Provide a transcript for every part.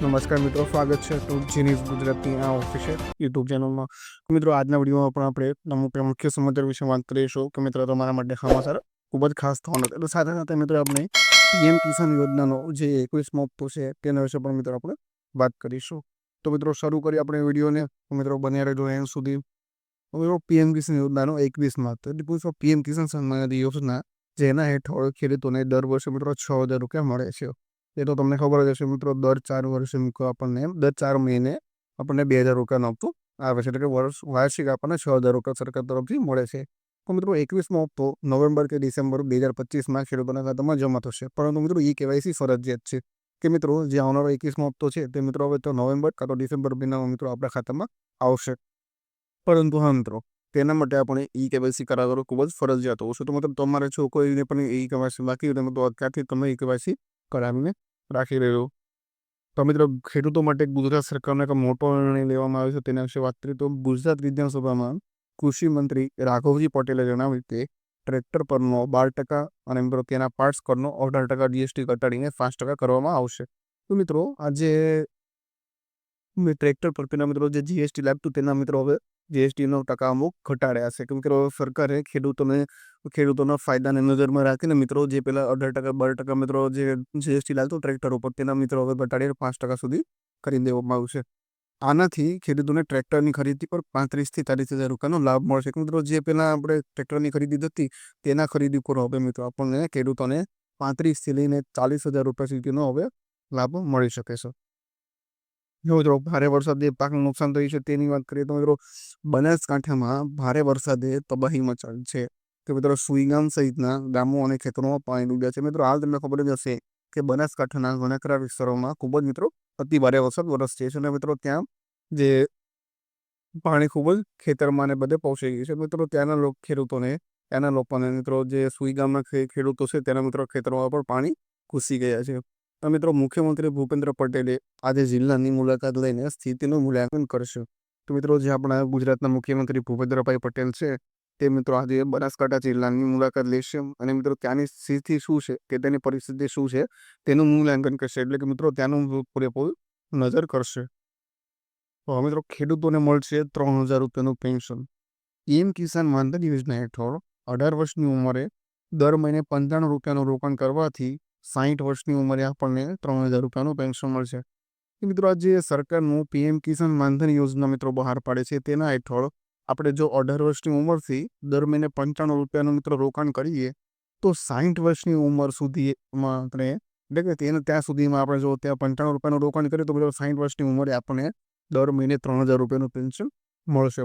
નમસ્કાર મિત્રો, સ્વાગત છે ટુ જીનીસ ગુજરાતની આ ઓફિશિયલ યુટ્યુબ ચેનલમાં. મિત્રો, આજના વિડીયોમાં પણ આપણે અમુક મુખ્ય સમાચાર વિશે વાત કરીશું કે મિત્રો તમારા માટે સમાચાર ખૂબ જ ખાસ થવાનો છે. એટલે સાથે સાથે મિત્રો આપણે પીએમ કિસાન યોજનાનો જે 21મો હપ્તો છે તેના વિશે પણ મિત્રો આપણે વાત કરીશું. તો મિત્રો શરૂ કરીએ આપણે વિડીયોને. તો મિત્રો બન્યા રહેજો એન્ડ સુધી. તો મિત્રો પીએમ કિસાન યોજનાનો 21મા હપ્તો એટલે પૂછો પીએમ કિસાન સન્માન નિધિ યોજના, જેના હેઠળ ખેડૂતોને દર વર્ષે મિત્રો 6,000 રૂપિયા મળે છે. એ તો તમને ખબર જ હશે મિત્રો, દર 4 વર્ષે મિત્રો આપણને દર 4 મહિને આપણને 2,000 રૂપિયાનો હપ્તો આવે છે. એટલે કે વાર્ષિક આપણને 6,000 રૂપિયા સરકાર તરફથી મળે છે. તો મિત્રો 21મો હપ્તો નવેમ્બર કે ડિસેમ્બર 2025માં ખેડૂતોના ખાતામાં જમા થશે. પરંતુ મિત્રો કેવાયસી ફરજિયાત છે કે મિત્રો જે આવનારો 21મો હપ્તો છે તે મિત્રો હવે તો નવેમ્બર કાં તો ડિસેમ્બર મહિનામાં મિત્રો આપણા ખાતામાં આવશે. પરંતુ હા મિત્રો, તેના માટે આપણે કેવાયસી કરાવવાનું ખૂબ જ ફરજિયાત હોવું છે. તો મતલબ તમારે જો કોઈને પણ કેવાયસી બાકી હોય તો અત્યારથી તમે કેવાયસી કરાવીને રાખી રહ્યો. તો મિત્રો ખેડૂતો માટે ગુજરાત સરકારનો એક મોટો નિર્ણય લેવામાં આવ્યો છે. તેના વિશે વાત કરીએ તો ગુજરાત વિધાનસભામાં કૃષિ મંત્રી રાઘવજી પટેલે જણાવ્યું કે ટ્રેક્ટર પરનો 12% અને મિત્રો તેના પાર્ટ્સ પરનો 18% જીએસટી ઘટાડીને 5% કરવામાં આવશે. તો મિત્રો આજે ટ્રેક્ટર પર તેના મિત્રો જે જીએસટી લાગતું તેના મિત્રો હવે જીએસટીનો ટકા અમુક ઘટાડ્યા છે. કે મિત્રો સરકારે ખેડૂતોના ફાયદાને નજરમાં રાખીને મિત્રો જે પેલા 18% 12% મિત્રો જે જીએસટી લાગતું ટ્રેક્ટર ઉપર તેના મિત્રો હવે ઘટાડીને 5% સુધી કરી દેવામાં આવ્યું છે. આનાથી ખેડૂતોને ટ્રેક્ટરની ખરીદી પર 35,000 થી 40,000 રૂપિયાનો લાભ મળશે. મિત્રો જે પહેલા આપણે ટ્રેક્ટરની ખરીદી હતી તેના ખરીદી પર હવે મિત્રો આપણને ખેડૂતોને 35,000થી લઈને 40,000 રૂપિયા સુધીનો હવે લાભ મળી શકે છે. જો મિત્રો ભારે વરસાદે પાકનું નુકસાન થયું છે તેની વાત કરીએ તો મિત્રો બનાસકાંઠામાં ભારે વરસાદે તબાહી મચાવી છે. કે મિત્રો સુઈગામ સહિતના ગામો અને ખેતરોમાં પાણી ડૂબ્યા છે. મિત્રો હાલ તમને ખબર જ હશે કે બનાસકાંઠાના ઘણા વિસ્તારોમાં ખૂબ જ મિત્રો અતિ ભારે વરસાદ વરસશે છે. અને મિત્રો ત્યાં જે પાણી ખૂબ જ ખેતરમાં ને બધે પહોંચી ગયું છે. મિત્રો ત્યાંના લોકોને મિત્રો જે સુઈગામના ખેડૂતો છે તેના મિત્રો ખેતરોમાં પણ પાણી ઘૂસી ગયા છે. તો મિત્રો મુખ્યમંત્રી ભૂપેન્દ્ર પટેલે આજે જિલ્લાની મુલાકાત લઈને સ્થિતિનું મૂલ્યાંકન કરશે. તો મિત્રો જે આપણા ગુજરાતના મુખ્યમંત્રી ભૂપેન્દ્રભાઈ પટેલ છે તે મિત્રો આજે બનાસકાંઠા જિલ્લાની મુલાકાત લેશે અને મિત્રો ત્યાંની સ્થિતિ શું છે કે તેની પરિસ્થિતિ શું છે તેનું મૂલ્યાંકન કરશે. એટલે કે મિત્રો ત્યાંનું પૂરેપૂરું નજર કરશે. તો મિત્રો ખેડૂતોને મળશે 3,000 રૂપિયાનું પેન્શન. પીએમ કિસાન માનધન યોજના હેઠળ 18 વર્ષની ઉંમરે દર મહિને 95 રૂપિયાનું રોકાણ કરવાથી 60 વર્ષની ઉંમરે આપણને 3,000 રૂપિયાનું પેન્શન મળશે. મિત્રો આ જે સરકારનું પીએમ કિસાન માનધન યોજના મિત્રો બહાર પાડે છે તેના હેઠળ આપણે જો 18 વર્ષની ઉંમરથી દર મહિને 95 રૂપિયાનું મિત્રો રોકાણ કરીએ તો 60 વર્ષની ઉંમર સુધીમાં આપણે એટલે કે ત્યાં સુધીમાં આપણે જો ત્યાં 95 રૂપિયાનું રોકાણ કરીએ તો મિત્રો 60 વર્ષની ઉંમરે આપણને દર મહિને 3,000 રૂપિયાનું પેન્શન મળશે.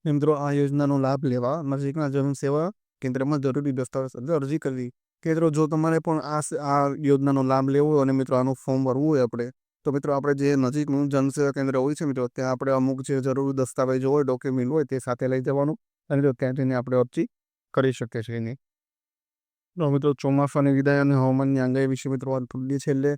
મિત્રો આ યોજનાનો લાભ લેવા નજીકના જનસેવા કેન્દ્રમાં જરૂરી દસ્તાવેજ અરજી કરવી. કે મિત્રો જો તમારે પણ આ યોજનાનો લાભ લેવો હોય અને મિત્રો આનું ફોર્મ ભરવું હોય આપણે તો મિત્રો આપણે જે નજીકનું જનસેવા કેન્દ્ર હોય છે મિત્રો ત્યાં આપણે અમુક જે જરૂરી દસ્તાવેજો હોય ડોક્યુમેન્ટ હોય તે સાથે લઈ જવાનું અને ત્યાં જઈને આપણે અરજી કરી શકીએ છીએ એની. તો મિત્રો ચોમાસાની વિદાય અને હવામાનની આગાહી વિશે મિત્રો વાત કરીએ છીએ. એટલે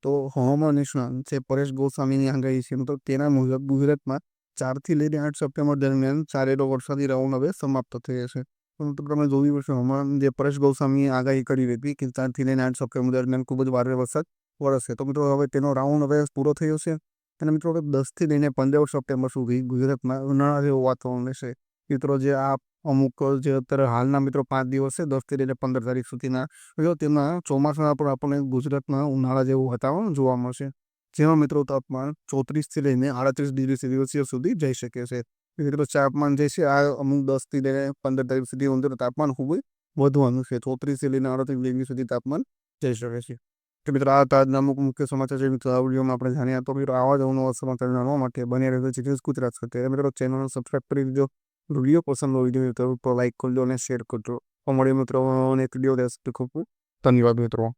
તો હવામાન નિષ્ણાત જે પરેશ ગોસ્વામીની આગાહી છે તો તેના મુજબ ગુજરાતમાં 4 થી લઈને 8 સપ્ટેમ્બર દરમિયાન ચારેલો વરસાદી રાઉન્ડ હવે સમાપ્ત થઈ જશે. પરંતુ તમે જોયું હશે હવામાન જે પરેશ ગોસ્વામીએ આગાહી કરી હતી કે 4 થી લઈને 8 સપ્ટેમ્બર દરમિયાન ખૂબ જ ભારે વરસાદ વરસશે. તો મિત્રો હવે તેનો રાઉન્ડ હવે પૂરો થયો છે અને મિત્રો હવે 10 થી લઈને 15 સપ્ટેમ્બર સુધી ગુજરાતમાં ઉનાળા જેવું વાતાવરણ રહેશે. મિત્રો જે આ અમુક જે અત્યારે હાલના મિત્રો 5 દિવસ છે 10 થી લઈને 15 તારીખ સુધીના તેમાં ચોમાસાના પણ આપણને ગુજરાતમાં ઉનાળા જેવું વાતાવરણ જોવા મળશે. જેમાં મિત્રો તાપમાન 34 થી લઈને 38 ડિગ્રી સેલ્સિયસ સુધી જઈ શકે છે. મિત્રો તાપમાન જે છે આ અમુક 10 થી લઈને 15 તારીખ સુધી તાપમાન ખૂબ જ વધવાનું છે. 34 થી લઈને 38 ડિગ્રી સુધી તાપમાન જઈ શકે છે. તો મિત્રો આ તાજના અમુક મુખ્ય સમાચાર છે મિત્રો આ વિડીયોમાં આપણે જાણ્યા. તો મિત્રો આવા જ અવનવા સમાચાર જાણવા માટે બની રહેજો જીનીસ ગુજરાત સાથે. મિત્રો ચેનલને સબસ્ક્રાઈબ કરી દીધો. વિડીયો પસંદ હોય તો લાઈક કરજો અને શેર કરજો. મળીએ મિત્રો નેક્સ્ટ વિડીયો. ખૂબ ધન્યવાદ મિત્રો.